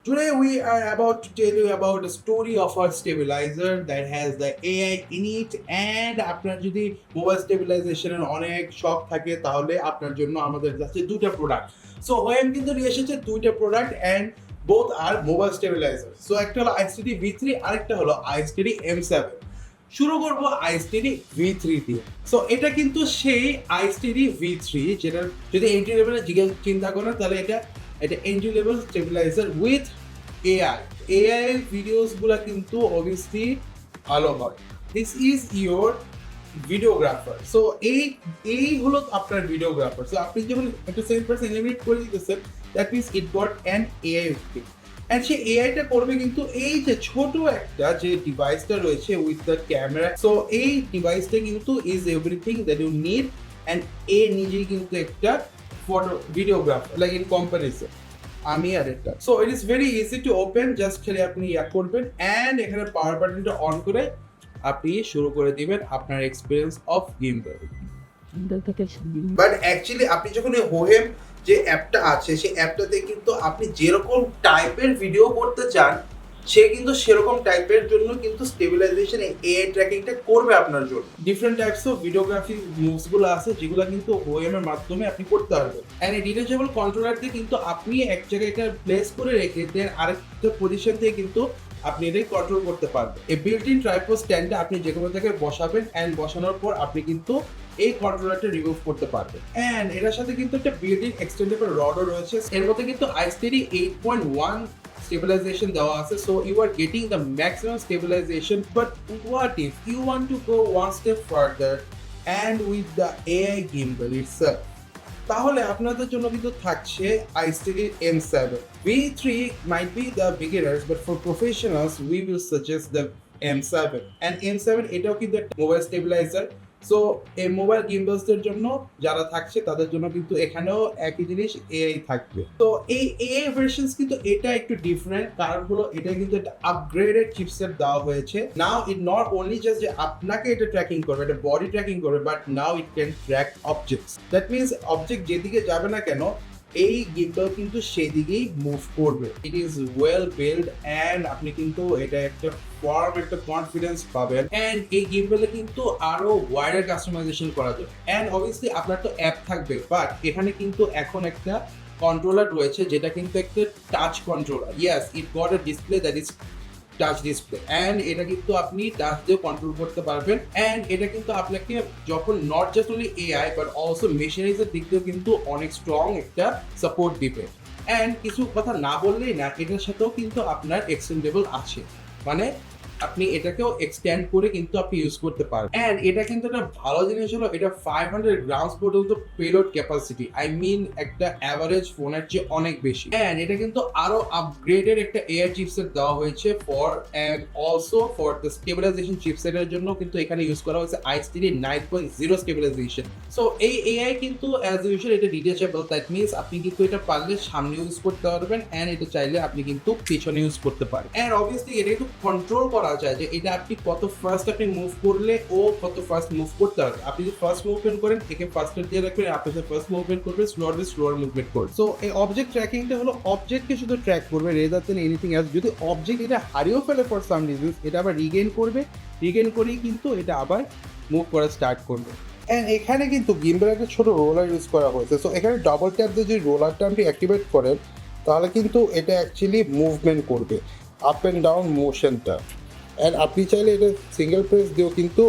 Today we are about to tell you about the story of our stabilizer that has the AI in it and আপনার যদি mobile স্টেবিলাইজেশনের অনেক শখ থাকে তাহলে আপনার জন্য আমাদের কাছে দুইটা প্রোডাক্ট। সো হোয়েম কিন্তু নিয়ে এসেছে দুইটা প্রোডাক্ট অ্যান্ড বোথ আর মোবাইল স্টেবিলাইজার। সো একটা হলো iSteady V3 আরেকটা হলো iSteady M7। শুরু করবো iSteady V3 দিয়ে। সো এটা কিন্তু সেই iSteady V3 যেটা যদি এন্ট্রি লেভেলে চিন্তা করেন তাহলে এটা entry level stabiliser with AI videos গুলা কিন্তু অবভিয়াসলি ভালো হয়। This is your videographer. So এই হলো আপনার ভিডিওগ্রাফার। সো আপনি যখন একটা 7% এলিমিনেট করে দিতেছেন that means it got an AI video and সে এআইটা করবে কিন্তু এই যে ছোট একটা যে ডিভাইসটা রয়েছে উইথ দ্য ক্যামেরা। সো এই ডিভাইসটা কিন্তু is everything that you need and এ নিজেই কিন্তু একটা photo videographer like in comparison আমি আর এটা। So it is very easy to open, just খেলে আপনি করবেন অ্যান্ড এখানে পাওয়ার বাটনটা অন করে আপনি শুরু করে দিবেন আপনার experience of gimbal. But actually আপনি যখন এই হোহেম যে অ্যাপটা আছে সেই অ্যাপটাতে কিন্তু আপনি যেরকম টাইপের ভিডিও করতে চান সে কিন্তু সেরকম টাইপের জন্য কিন্তু স্টেবিলাইজেশন এআই ট্র্যাকিংটা করবে আপনার জন্য। Different types of videography moves গুলো আছে যেগুলো কিন্তু ওএম এর মাধ্যমে আপনি করতে পারবেন এন্ড এই ডিটেচেবল কন্ট্রোলার দিয়ে কিন্তু আপনি এক জায়গায় এটা প্লেস করে রেখে দেন আরেকটা পজিশন থেকে কিন্তু আপনি এটাই কন্ট্রোল করতে পারবেন। এই বিল্ট ইন ট্রাইপড স্ট্যান্ডে আপনি যে কোনো জায়গায় বসাবেন এন্ড বসানোর পর আপনি কিন্তু এই কন্ট্রোলারটা রিমুভ করতে পারবেন এন্ড এটার সাথে কিন্তু একটা বিল্ট ইন এক্সটেন্ডেবল রডও রয়েছে। এর মধ্যে কিন্তু iSteady 8.1 stabilization দেওয়া আছে। So you are getting the maximum stabilization, but what if you want to go one step further and with the AI gimbal itself? তাহলে আপনাদের জন্য কিন্তু থাকছে iSteady M7। V3 might be the beginners, but for professionals we will suggest the M7 and M7 এটাও কিন্তু একটা mobile stabiliser. So এই mobile গিম্বলসদের জন্য যারা থাকছে তাদের জন্য কিন্তু এখানেও একই জিনিস এআই থাকবে। তো এই এআই ভার্সনস কিন্তু এটা একটু ডিফারেন্ট, কারণ হলো এটা কিন্তু একটা আপগ্রেডেড চিপসেট দেওয়া হয়েছে। নাও ইট নট অনলি জাস্ট যে আপনাকে এটা ট্র্যাকিং করবে, এটা বডি ট্র্যাকিং করবে, but now it can track objects. That means object যেদিকে যাবে না কেন এই গিম্বল কিন্তু সেদিকেই মুভ করবে। It is well build and আপনি কিন্তু এটা একটা একটা কনফিডেন্স পাবেন অ্যান্ড এই গিম্বলে কিন্তু আরো ওয়াইডার কাস্টমাইজেশন করা যায় অ্যান্ড অবভিয়াসলি আপনার তো অ্যাপ থাকবে, বাট এখানে কিন্তু এখন একটা কন্ট্রোলার রয়েছে যেটা কিন্তু একটা touch controller. Yes, it got a display that is touch display and এটা কিন্তু আপনি টাচ দিয়ে কন্ট্রোল করতে পারবেন অ্যান্ড এটা কিন্তু আপনাকে যখন not just only AI but also মেশিনারিজের দিক দিয়েও কিন্তু অনেক স্ট্রং একটা সাপোর্ট দিবে। অ্যান্ড কিছু কথা না বললেই না, এটার সাথেও কিন্তু আপনার এক্সটেন্ডেবল আছে, মানে আপনি এটাকেও এক্সটেন্ড করে কিন্তু আপনি ইউজ করতে পারবেন। এন্ড এটা কিন্তু একটা ভালো জিনিস হলো এটা 500 গ্রামস পর্যন্ত পেলোড ক্যাপাসিটি, আই মিন একটা অ্যাভারেজ ফোনের চেয়ে অনেক বেশি। এন্ড এটা কিন্তু আরো আপগ্রেডেড একটা এআই চিপসেট দেওয়া হয়েছে for and also for the stabilisation চিপসেটের জন্য কিন্তু এখানে ইউজ করা হয়েছে iSteady 9.0 স্টেবিলাইজেশন। সো এই এআই কিন্তু অ্যাজ ইউজুয়াল এটা ডিটেচেবল, দ্যাট মিনস আপনি কিন্তু এটা পারলে সামনে ইউজ করতে পারবেন এন্ড এটা চাইলে আপনি কিন্তু পিছনে ইউজ করতে পারেন। এন্ড অবভিয়াসলি এটা একটু কন্ট্রোল করা যায় যে এটা আপনি কত ফার্স্ট আপনি মুভ করলে ও কত ফার্স্ট মুভ করতে হবে। আপনি যদি ফার্স্ট মুভমেন্ট করেন একে ফার্স্টের দিয়ে রাখবেন, আপনি যদি ফার্স্ট মুভমেন্ট করবেন স্লোয়ার মুভমেন্ট করবেন। সো এই অবজেক্ট ট্র্যাকিংটা হলো অবজেক্টকে শুধু ট্র্যাক করবে রেদার দেন এনিথিং এলস। যদি অবজেক্ট এটা হারিয়েও ফেলে ফর সাম রিজন এটা আবার রিগেইন করবে, রিগেইন করেই কিন্তু এটা আবার মুভ করা স্টার্ট করবে। অ্যান্ড এখানে কিন্তু গিম্বলের একটা ছোট রোলার ইউজ করা হয়েছে। সো এখানে ডাবল ট্যাপ দিয়ে যদি রোলারটা আপনি অ্যাক্টিভেট করেন তাহলে কিন্তু এটা অ্যাকচুয়ালি মুভমেন্ট করবে আপ অ্যান্ড ডাউন মোশনটা। অ্যান্ড আপনি চাইলে এটা সিঙ্গেল প্রেস দিয়েও কিন্তু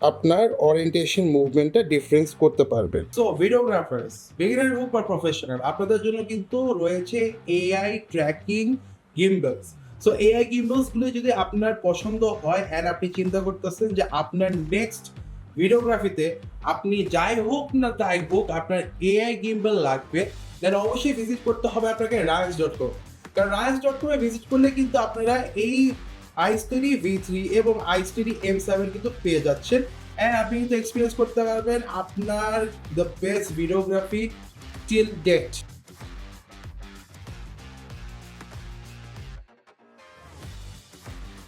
আপনার ওরিয়েন্টেশন মুভমেন্টটা ডিফারেন্স করতে পারবেন। সো ভিডিওগ্রাফার্স বিগিনার হোক বা প্রফেশনাল আপনাদের জন্য কিন্তু রয়েছে এআই ট্র্যাকিং গিম্বলস। সো এআই গিম্বলসগুলো যদি আপনার পছন্দ হয় অ্যান্ড আপনি চিন্তা করতেছেন যে আপনার নেক্সট ভিডিওগ্রাফিতে আপনি যাই হোক না তাই হোক আপনার এআই গিম্বল লাগবে, দেন অবশ্যই ভিজিট করতে হবে আপনাকে rise.com। কারণ rise.com এ ভিজিট করলে কিন্তু আপনারা এই iSteady V3 এবং iSteady M7 কিন্তু পেয়ে যাচ্ছেন এন্ড আপনি কিন্তু এক্সপিরিয়েন্স করতে পারবেন আপনার the best videography till date.